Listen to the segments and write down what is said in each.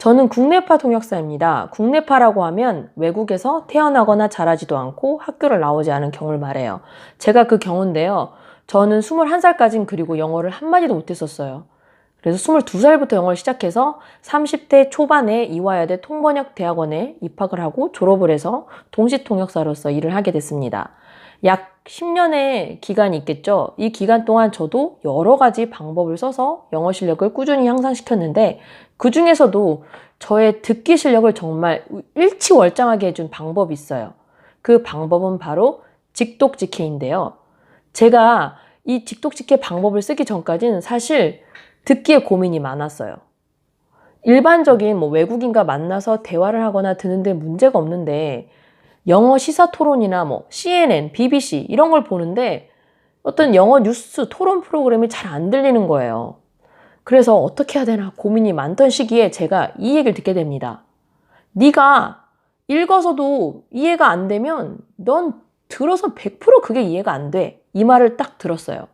저는 국내파 통역사입니다. 국내파라고 하면 외국에서 태어나거나 자라지도 않고 학교를 나오지 않은 경우를 말해요. 제가 그 경우인데요. 저는 21살까진 그리고 영어를 한마디도 못했었어요. 그래서 22살부터 영어를 시작해서 30대 초반에 이화여대 통번역 대학원에 입학을 하고 졸업을 해서 동시통역사로서 일을 하게 됐습니다. 약 10년의 기간이 있겠죠. 이 기간 동안 저도 여러 가지 방법을 써서 영어 실력을 꾸준히 향상시켰는데 그 중에서도 저의 듣기 실력을 정말 일치월장하게 해준 방법이 있어요. 그 방법은 바로 직독직해인데요. 제가 이 직독직해 방법을 쓰기 전까지는 사실 듣기에 고민이 많았어요. 일반적인 외국인과 만나서 대화를 하거나 듣는데 문제가 없는데 영어 시사 토론이나 CNN, BBC 이런 걸 보는데 어떤 영어 뉴스 토론 프로그램이 잘 안 들리는 거예요. 그래서 어떻게 해야 되나 고민이 많던 시기에 제가 이 얘기를 듣게 됩니다. 네가 읽어서도 이해가 안 되면 넌 들어서 100% 그게 이해가 안 돼. 이 말을 딱 들었어요.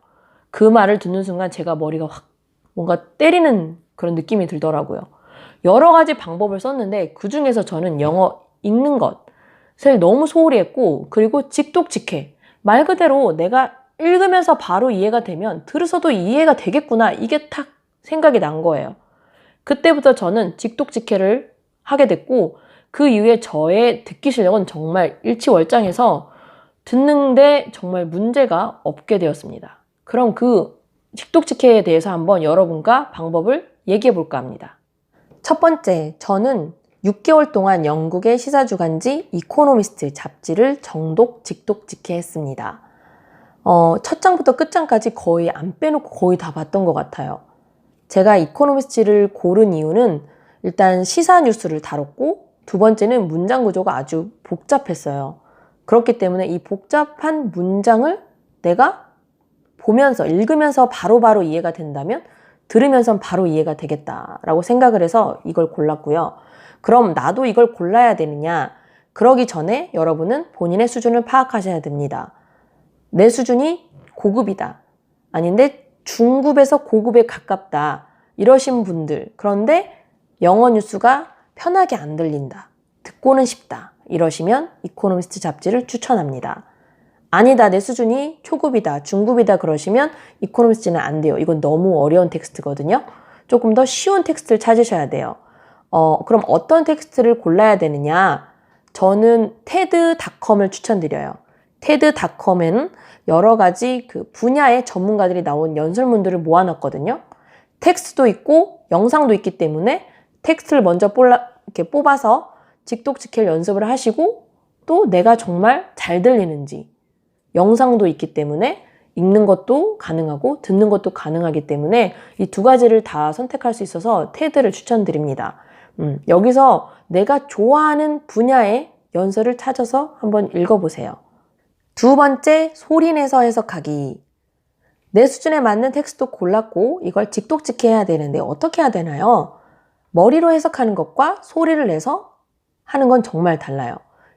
그 말을 듣는 순간 제가 머리가 확 뭔가 때리는 그런 느낌이 들더라고요. 여러 가지 방법을 썼는데 그 중에서 저는 영어 읽는 것을 너무 소홀히 했고 그리고 직독직해. 말 그대로 내가 읽으면서 바로 이해가 되면 들어서도 이해가 되겠구나. 이게 딱 생각이 난 거예요. 그때부터 저는 직독직해를 하게 됐고 그 이후에 저의 듣기 실력은 정말 일치월장해서 듣는데 정말 문제가 없게 되었습니다. 그럼 그 직독직해에 대해서 한번 여러분과 방법을 얘기해 볼까 합니다. 첫 번째, 저는 6개월 동안 영국의 시사주간지 이코노미스트 잡지를 정독, 직독직해 했습니다. 첫 장부터 끝장까지 거의 안 빼놓고 거의 다 봤던 것 같아요. 제가 이코노미스트를 고른 이유는 일단 시사 뉴스를 다뤘고 두 번째는 문장 구조가 아주 복잡했어요. 그렇기 때문에 이 복잡한 문장을 내가 보면서 읽으면서 바로바로 이해가 된다면 들으면서 바로 이해가 되겠다라고 생각을 해서 이걸 골랐고요. 그럼 나도 이걸 골라야 되느냐? 그러기 전에 여러분은 본인의 수준을 파악하셔야 됩니다. 내 수준이 고급이다. 아닌데 중급에서 고급에 가깝다. 이러신 분들. 그런데 영어 뉴스가 편하게 안 들린다. 듣고는 싶다. 이러시면 이코노미스트 잡지를 추천합니다. 아니다. 내 수준이 초급이다. 중급이다. 그러시면 이코노미스트는 안 돼요. 이건 너무 어려운 텍스트거든요. 조금 더 쉬운 텍스트를 찾으셔야 돼요. 그럼 어떤 텍스트를 골라야 되느냐? 저는 테드닷컴을 추천드려요. 테드닷컴에는 여러 가지 그 분야의 전문가들이 나온 연설문들을 모아놨거든요. 텍스트도 있고 영상도 있기 때문에 텍스트를 먼저 이렇게 뽑아서 직독직해를 연습을 하시고 또 내가 정말 잘 들리는지 영상도 있기 때문에 읽는 것도 가능하고 듣는 것도 가능하기 때문에 이 두 가지를 다 선택할 수 있어서 테드를 추천드립니다. 여기서 내가 좋아하는 분야의 연설을 찾아서 한번 읽어보세요. 두 번째, 소리내서 해석하기. 내 수준에 맞는 텍스트도 골랐고 이걸 직독직해야 되는데 어떻게 해야 되나요? 머리로 해석하는 것과 소리를 내서 하는 건 정말 달라요.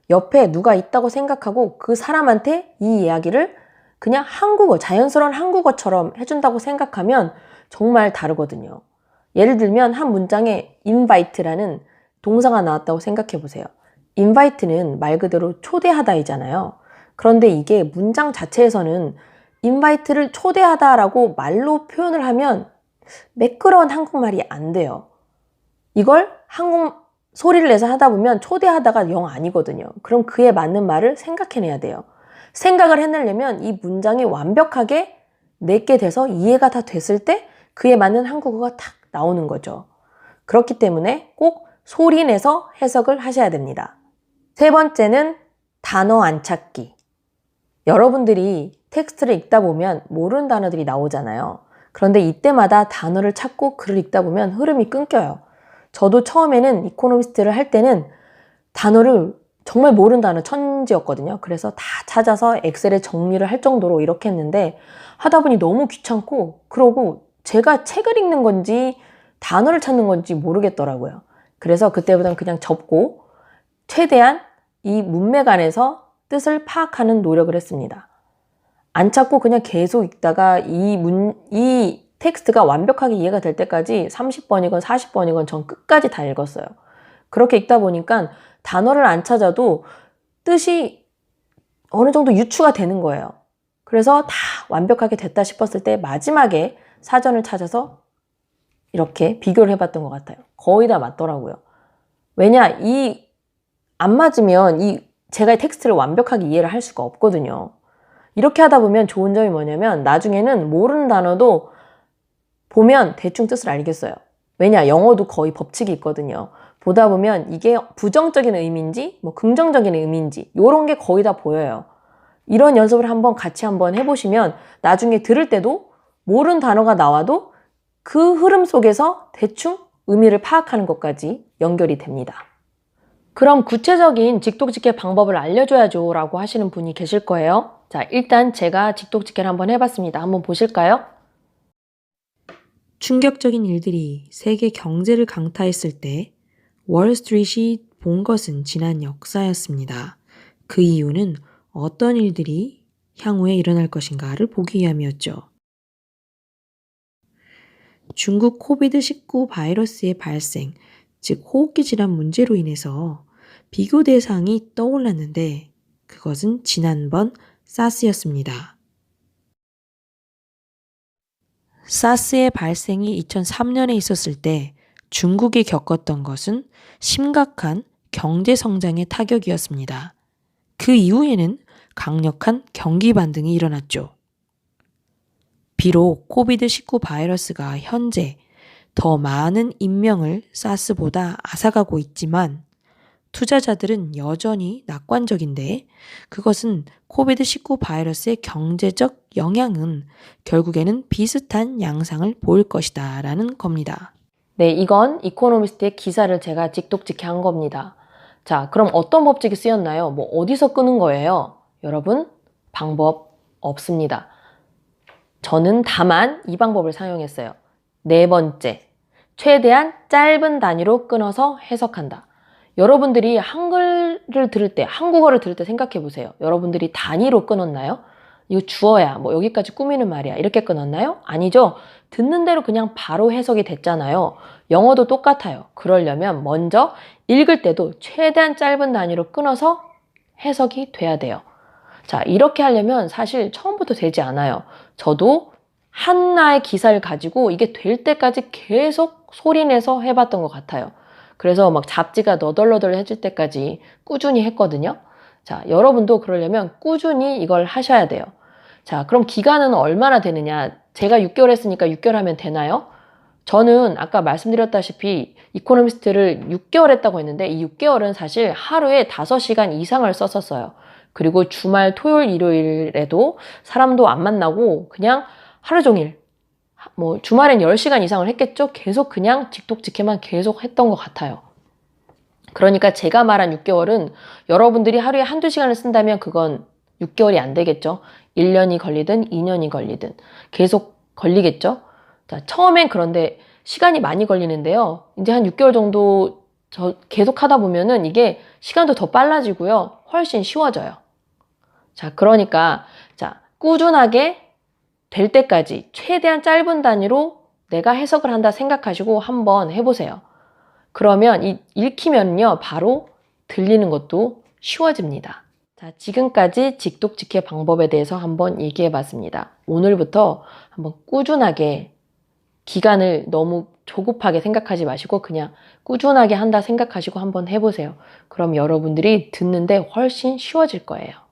옆에 누가 있다고 생각하고 그 사람한테 이 이야기를 그냥 한국어, 자연스러운 한국어처럼 해준다고 생각하면 정말 다르거든요. 예를 들면 한 문장에 invite라는 동사가 나왔다고 생각해 보세요. invite는 말 그대로 초대하다이잖아요. 그런데 이게 문장 자체에서는 invite를 초대하다라고 말로 표현을 하면 매끄러운 한국말이 안 돼요. 이걸 소리를 내서 하다 보면 초대하다가 영 아니거든요. 그럼 그에 맞는 말을 생각해내야 돼요. 생각을 해내려면 이 문장이 완벽하게 내게 돼서 이해가 다 됐을 때 그에 맞는 한국어가 탁 나오는 거죠. 그렇기 때문에 꼭 소리 내서 해석을 하셔야 됩니다. 세 번째는 단어 안 찾기. 여러분들이 텍스트를 읽다 보면 모르는 단어들이 나오잖아요. 그런데 이때마다 단어를 찾고 글을 읽다 보면 흐름이 끊겨요. 저도 처음에는 이코노미스트를 할 때는 단어를 정말 모르는 단어 천지였거든요. 그래서 다 찾아서 엑셀에 정리를 할 정도로 이렇게 했는데 하다 보니 너무 귀찮고 그러고 제가 책을 읽는 건지 단어를 찾는 건지 모르겠더라고요. 그래서 그때부터는 그냥 접고 최대한 이 문맥 안에서 뜻을 파악하는 노력을 했습니다. 안 찾고 그냥 계속 읽다가 이 텍스트가 완벽하게 이해가 될 때까지 30번이건 40번이건 전 끝까지 다 읽었어요. 그렇게 읽다 보니까 단어를 안 찾아도 뜻이 어느 정도 유추가 되는 거예요. 그래서 다 완벽하게 됐다 싶었을 때 마지막에 사전을 찾아서 이렇게 비교를 해봤던 것 같아요. 거의 다 맞더라고요. 왜냐, 안 맞으면 제가 이 텍스트를 완벽하게 이해를 할 수가 없거든요. 이렇게 하다 보면 좋은 점이 뭐냐면 나중에는 모르는 단어도 보면 대충 뜻을 알겠어요. 왜냐, 영어도 거의 법칙이 있거든요. 보다 보면 이게 부정적인 의미인지 뭐 긍정적인 의미인지 이런 게 거의 다 보여요. 이런 연습을 같이 한번 해보시면 나중에 들을 때도 모르는 단어가 나와도 그 흐름 속에서 대충 의미를 파악하는 것까지 연결이 됩니다. 그럼 구체적인 직독직해 방법을 알려줘야죠 라고 하시는 분이 계실 거예요. 자, 일단 제가 직독직해를 한번 해봤습니다. 한번 보실까요? 충격적인 일들이 세계 경제를 강타했을 때 월스트리트이 본 것은 지난 역사였습니다. 그 이유는 어떤 일들이 향후에 일어날 것인가를 보기 위함이었죠. 중국 코비드-19 바이러스의 발생, 즉 호흡기 질환 문제로 인해서 비교 대상이 떠올랐는데 그것은 지난번 사스였습니다. 사스의 발생이 2003년에 있었을 때 중국이 겪었던 것은 심각한 경제 성장의 타격이었습니다. 그 이후에는 강력한 경기 반등이 일어났죠. 비록 코비드-19 바이러스가 현재 더 많은 인명을 사스보다 앗아가고 있지만 투자자들은 여전히 낙관적인데 그것은 코비드-19 바이러스의 경제적 영향은 결국에는 비슷한 양상을 보일 것이다 라는 겁니다. 네, 이건 이코노미스트의 기사를 제가 직독직해 한 겁니다. 자, 그럼 어떤 법칙이 쓰였나요? 뭐 어디서 끄는 거예요? 여러분, 방법 없습니다. 저는 다만 이 방법을 사용했어요. 네 번째, 최대한 짧은 단위로 끊어서 해석한다. 여러분들이 한글을 들을 때, 한국어를 들을 때 생각해 보세요. 여러분들이 단위로 끊었나요? 이거 주어야, 뭐 여기까지 꾸미는 말이야. 이렇게 끊었나요? 아니죠. 듣는 대로 그냥 바로 해석이 됐잖아요. 영어도 똑같아요. 그러려면 먼저 읽을 때도 최대한 짧은 단위로 끊어서 해석이 돼야 돼요. 자, 이렇게 하려면 사실 처음부터 되지 않아요. 저도 하나의 기사를 가지고 이게 될 때까지 계속 소리내서 해봤던 것 같아요. 그래서 막 잡지가 너덜너덜해질 때까지 꾸준히 했거든요. 자, 여러분도 그러려면 꾸준히 이걸 하셔야 돼요. 자, 그럼 기간은 얼마나 되느냐? 제가 6개월 했으니까 6개월 하면 되나요? 저는 아까 말씀드렸다시피 이코노미스트를 6개월 했다고 했는데 이 6개월은 사실 하루에 5시간 이상을 썼었어요. 그리고 주말, 토요일, 일요일에도 사람도 안 만나고 그냥 하루 종일 뭐 주말엔 10시간 이상을 했겠죠? 계속 그냥 직독직해만 계속 했던 것 같아요. 그러니까 제가 말한 6개월은 여러분들이 하루에 한두 시간을 쓴다면 그건 6개월이 안 되겠죠? 1년이 걸리든 2년이 걸리든 계속 걸리겠죠? 자, 처음엔 그런데 시간이 많이 걸리는데요. 이제 한 6개월 정도 계속 하다 보면은 이게 시간도 더 빨라지고요. 훨씬 쉬워져요. 자, 그러니까 자, 꾸준하게 될 때까지 최대한 짧은 단위로 내가 해석을 한다 생각하시고 한번 해보세요. 그러면 읽히면요 바로 들리는 것도 쉬워집니다. 자, 지금까지 직독직해 방법에 대해서 한번 얘기해 봤습니다. 오늘부터 한번 꾸준하게 기간을 너무 조급하게 생각하지 마시고 그냥 꾸준하게 한다 생각하시고 한번 해보세요. 그럼 여러분들이 듣는데 훨씬 쉬워질 거예요.